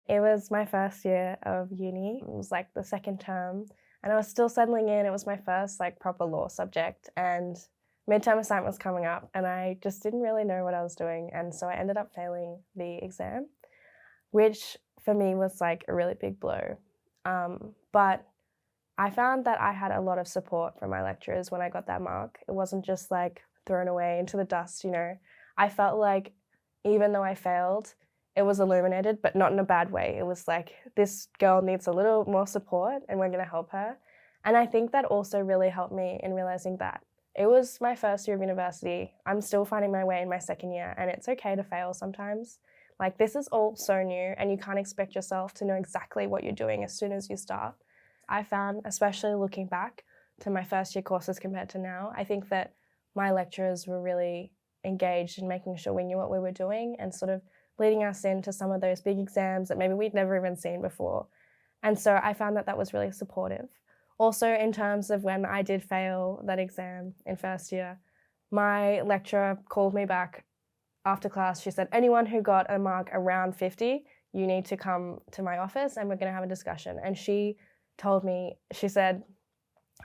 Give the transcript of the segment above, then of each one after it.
It was my first year of uni. It was like the second term, and I was still settling in. It was my first like proper law subject, and midterm assignment was coming up, and I just didn't really know what I was doing, and so I ended up failing the exam, which for me was like a really big blow. But I found that I had a lot of support from my lecturers when I got that mark. It wasn't just like thrown away into the dust. I felt like even though I failed, it was illuminated, but not in a bad way. It was like, this girl needs a little more support and we're going to help her. And I think that also really helped me in realizing that it was my first year of university. I'm still finding my way in my second year, and it's okay to fail sometimes. Like, this is all so new, and you can't expect yourself to know exactly what you're doing as soon as you start. I found, especially looking back to my first year courses compared to now, I think that my lecturers were really engaged in making sure we knew what we were doing and sort of leading us into some of those big exams that maybe we'd never even seen before. And so I found that that was really supportive. Also, in terms of when I did fail that exam in first year, my lecturer called me back after class. She said, anyone who got a mark around 50, you need to come to my office and we're going to have a discussion. And she told me, she said,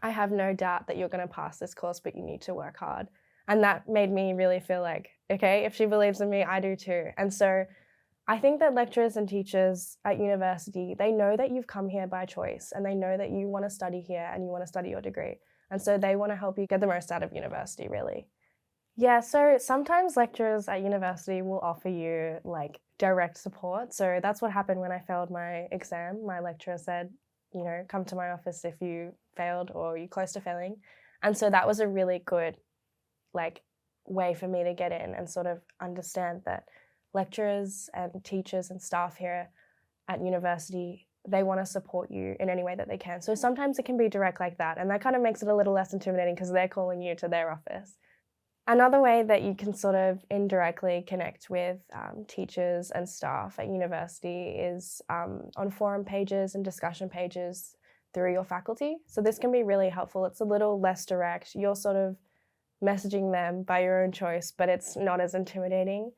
I have no doubt that you're going to pass this course, but you need to work hard. And that made me really feel like, okay, if she believes in me, I do too. And so I think that lecturers and teachers at university, they know that you've come here by choice and they know that you want to study here and you want to study your degree. And so they want to help you get the most out of university, really. Yeah, so sometimes lecturers at university will offer you like direct support. So that's what happened when I failed my exam. My lecturer said, come to my office if you failed or you're close to failing. And so that was a really good like way for me to get in and sort of understand that lecturers and teachers and staff here at university, they want to support you in any way that they can. So sometimes it can be direct like that, and that kind of makes it a little less intimidating because they're calling you to their office. Another way that you can sort of indirectly connect with teachers and staff at university is on forum pages and discussion pages through your faculty. So this can be really helpful. It's a little less direct. You're sort of messaging them by your own choice, but it's not as intimidating.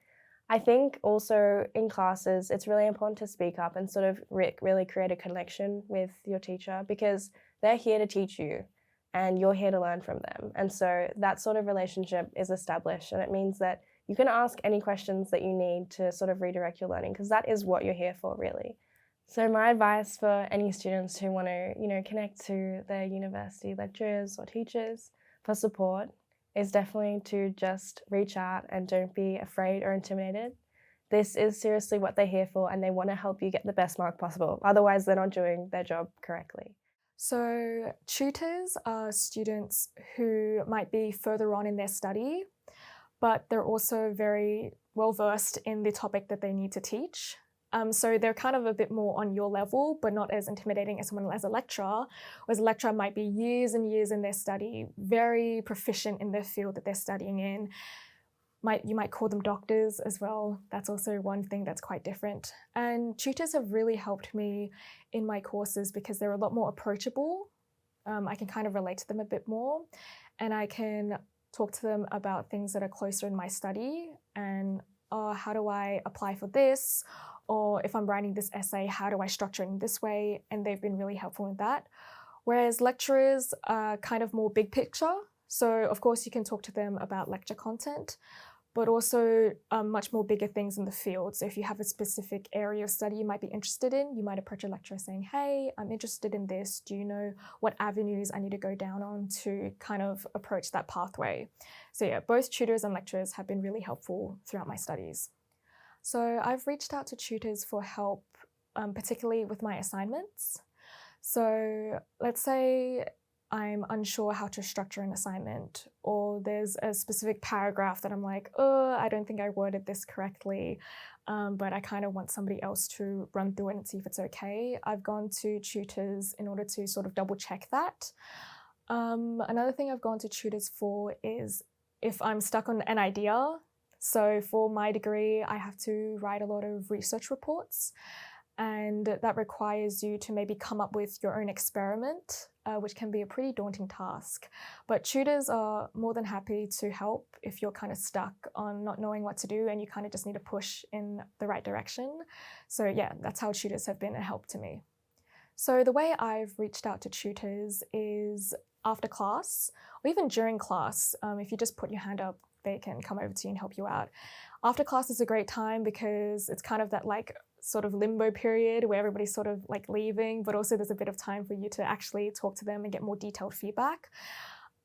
I think also in classes, it's really important to speak up and sort of really create a connection with your teacher because they're here to teach you and you're here to learn from them. And so that sort of relationship is established, and it means that you can ask any questions that you need to sort of redirect your learning because that is what you're here for, really. So my advice for any students who want to, connect to their university lecturers or teachers for support is definitely to just reach out and don't be afraid or intimidated. This is seriously what they're here for, and they want to help you get the best mark possible. Otherwise, they're not doing their job correctly. So, tutors are students who might be further on in their study, but they're also very well versed in the topic that they need to teach. So they're kind of a bit more on your level, but not as intimidating as someone as a lecturer, whereas a lecturer might be years and years in their study, very proficient in the field that they're studying in. You might call them doctors as well. That's also one thing that's quite different. And tutors have really helped me in my courses because they're a lot more approachable. I can kind of relate to them a bit more, and I can talk to them about things that are closer in my study and how do I apply for this? Or if I'm writing this essay, how do I structure it in this way? And they've been really helpful in that. Whereas lecturers are kind of more big picture. So of course you can talk to them about lecture content, but also much more bigger things in the field. So if you have a specific area of study you might be interested in, you might approach a lecturer saying, hey, I'm interested in this. Do you know what avenues I need to go down on to kind of approach that pathway? So yeah, both tutors and lecturers have been really helpful throughout my studies. So I've reached out to tutors for help, particularly with my assignments. So let's say I'm unsure how to structure an assignment, or there's a specific paragraph that I'm like, oh, I don't think I worded this correctly, but I kind of want somebody else to run through it and see if it's okay. I've gone to tutors in order to sort of double check that. Another thing I've gone to tutors for is if I'm stuck on an idea. So for my degree, I have to write a lot of research reports, and that requires you to maybe come up with your own experiment which can be a pretty daunting task. But tutors are more than happy to help if you're kind of stuck on not knowing what to do and you kind of just need a push in the right direction. So yeah, that's how tutors have been a help to me. So the way I've reached out to tutors is after class or even during class. If you just put your hand up, they can come over to you and help you out. After class is a great time because it's kind of that like sort of limbo period where everybody's sort of like leaving, but also there's a bit of time for you to actually talk to them and get more detailed feedback.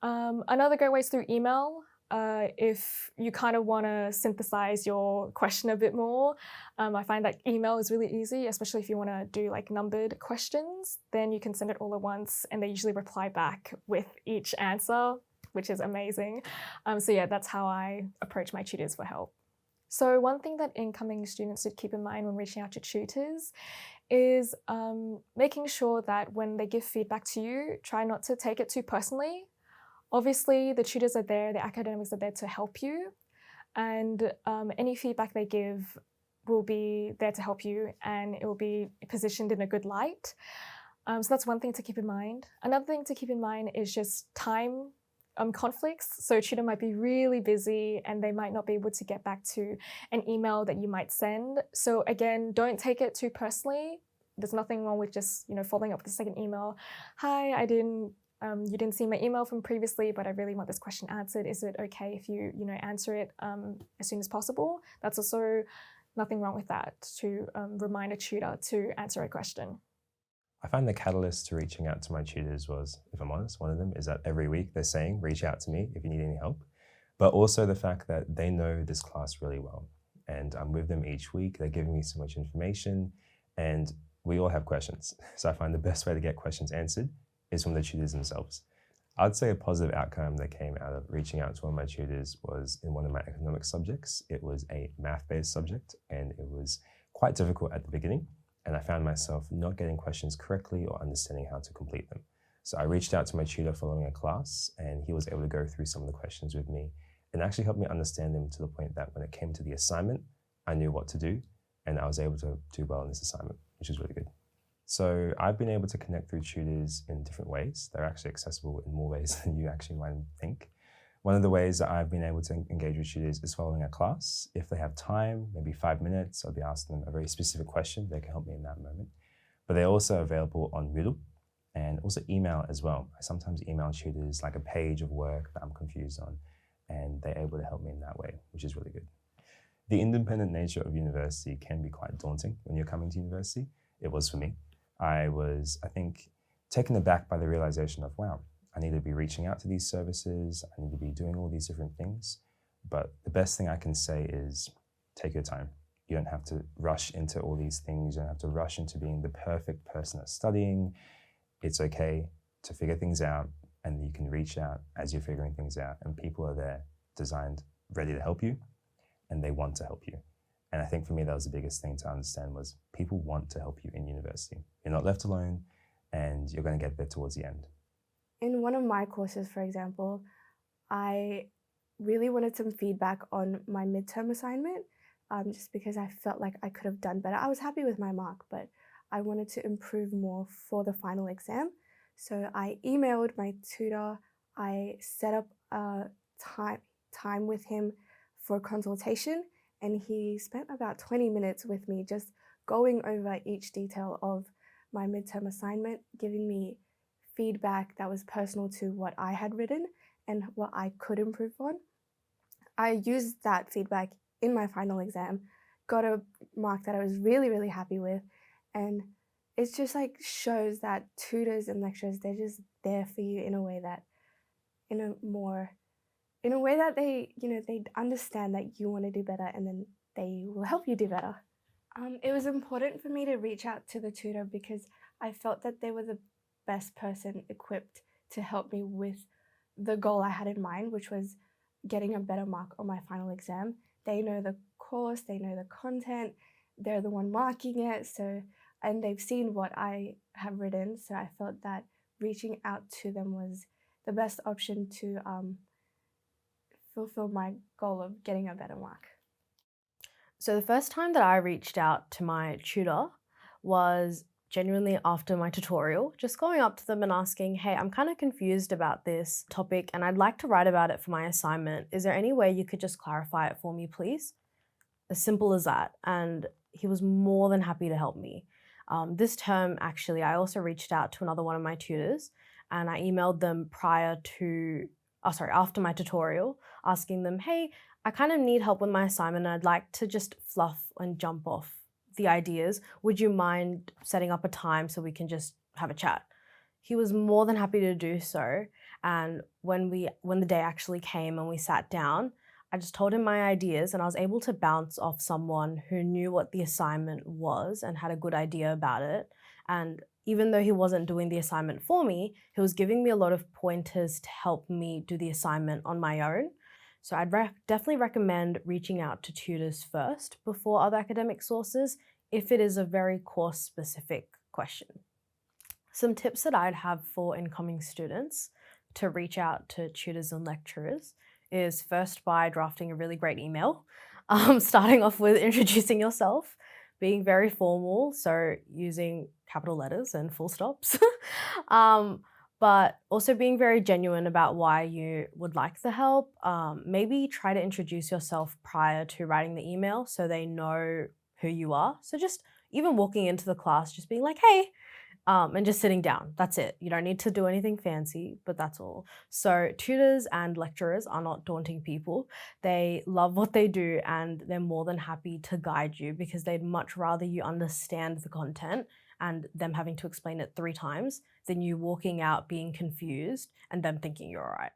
Another great way is through email. If you kind of want to synthesize your question a bit more, I find that email is really easy, especially if you want to do like numbered questions. Then you can send it all at once and they usually reply back with each answer, which is amazing. So yeah, that's how I approach my tutors for help. So one thing that incoming students should keep in mind when reaching out to tutors is making sure that when they give feedback to you, try not to take it too personally. Obviously, the tutors are there, the academics are there to help you, and any feedback they give will be there to help you and it will be positioned in a good light. So that's one thing to keep in mind. Another thing to keep in mind is just time conflicts. So a tutor might be really busy and they might not be able to get back to an email that you might send. So again, don't take it too personally. There's nothing wrong with just, following up with a second email. Hi, you didn't see my email from previously, but I really want this question answered. Is it okay if you, answer it as soon as possible? That's also nothing wrong with that, to remind a tutor to answer a question. I find the catalyst to reaching out to my tutors was, if I'm honest, one of them is that every week they're saying, reach out to me if you need any help, but also the fact that they know this class really well. And I'm with them each week. They're giving me so much information and we all have questions. So I find the best way to get questions answered is from the tutors themselves. I'd say a positive outcome that came out of reaching out to one of my tutors was in one of my economics subjects. It was a math-based subject and it was quite difficult at the beginning. And I found myself not getting questions correctly or understanding how to complete them. So I reached out to my tutor following a class and he was able to go through some of the questions with me and actually help me understand them to the point that when it came to the assignment, I knew what to do and I was able to do well in this assignment, which was really good. So I've been able to connect through tutors in different ways. They're actually accessible in more ways than you actually might think. One of the ways that I've been able to engage with tutors is following a class. If they have time, maybe 5 minutes, I'll be asking them a very specific question. They can help me in that moment. But they're also available on Moodle and also email as well. I sometimes email tutors like a page of work that I'm confused on and they're able to help me in that way, which is really good. The independent nature of university can be quite daunting when you're coming to university. It was for me. I was, I think, taken aback by the realization of, wow, I need to be reaching out to these services. I need to be doing all these different things. But the best thing I can say is take your time. You don't have to rush into all these things. You don't have to rush into being the perfect person at studying. It's okay to figure things out and you can reach out as you're figuring things out and people are there designed, ready to help you and they want to help you. And I think for me, that was the biggest thing to understand was people want to help you in university. You're not left alone and you're going to get there towards the end. In one of my courses, for example, I really wanted some feedback on my midterm assignment just because I felt like I could have done better. I was happy with my mark, but I wanted to improve more for the final exam. So I emailed my tutor. I set up a time with him for a consultation. And he spent about 20 minutes with me just going over each detail of my midterm assignment, giving me feedback that was personal to what I had written and what I could improve on. I used that feedback in my final exam, got a mark that I was really, really happy with. And it's just like shows that tutors and lecturers, they're just there for you in a way that they, they understand that you want to do better and then they will help you do better. It was important for me to reach out to the tutor because I felt that they were the best person equipped to help me with the goal I had in mind, which was getting a better mark on my final exam. They know the course, they know the content, they're the one marking it, and they've seen what I have written, so I felt that reaching out to them was the best option to fulfill my goal of getting a better mark. So the first time that I reached out to my tutor was genuinely after my tutorial, just going up to them and asking, hey, I'm kind of confused about this topic and I'd like to write about it for my assignment. Is there any way you could just clarify it for me, please? As simple as that. And he was more than happy to help me. This term, actually, I also reached out to another one of my tutors and I emailed them after my tutorial, asking them, hey, I kind of need help with my assignment and I'd like to just fluff and jump off the ideas. Would you mind setting up a time so we can just have a chat? He was more than happy to do so. And when the day actually came and we sat down, I just told him my ideas and I was able to bounce off someone who knew what the assignment was and had a good idea about it. And even though he wasn't doing the assignment for me, he was giving me a lot of pointers to help me do the assignment on my own. So I'd definitely recommend reaching out to tutors first before other academic sources if it is a very course-specific question. Some tips that I'd have for incoming students to reach out to tutors and lecturers is first by drafting a really great email, starting off with introducing yourself, being very formal, so using capital letters and full stops, but also being very genuine about why you would like the help. Maybe try to introduce yourself prior to writing the email so they know who you are. So just even walking into the class, just being like, hey, and just sitting down. That's it. You don't need to do anything fancy, but that's all. So tutors and lecturers are not daunting people. They love what they do and they're more than happy to guide you because they'd much rather you understand the content and them having to explain it 3 times than you walking out being confused and them thinking you're all right.